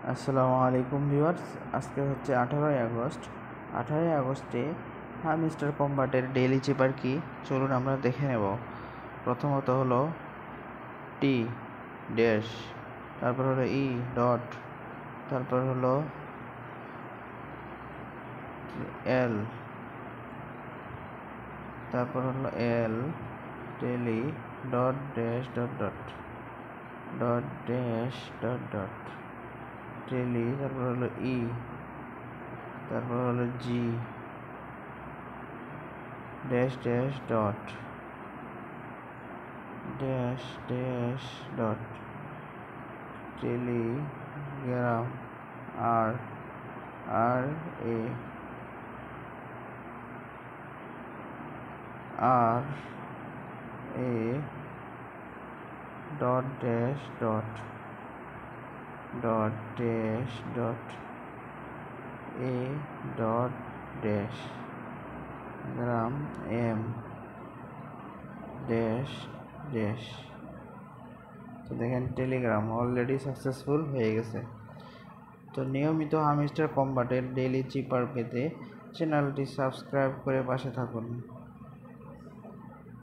আসসালামু আলাইকুম ভিউয়ার্স, আজকে হচ্ছে 18 আগস্ট। 18 আগস্টে মিস্টার কম্বাটের ডেইলি চেপার কি চলুন আমরা দেখে নেব। প্রথমত হলো টি ড্যাশ, তারপর হলো ই ডট, তারপর হলো এল, তারপর হলো L tele dot dash dot dot dot dash dot dot tele, তারপর হলো ই, তারপর হলো G dash dash dot dash dash dot telegram আর R A R A dot dash dot dot dash dot A dot dash gram M dash dash. তো দেখেন Telegram already successful হয়ে গেছে। তো নিয়মিত হামস্টার কম্বাটের ডেইলি চিপার পেতে চ্যানেলটি সাবস্ক্রাইব করে পাশে থাকুন।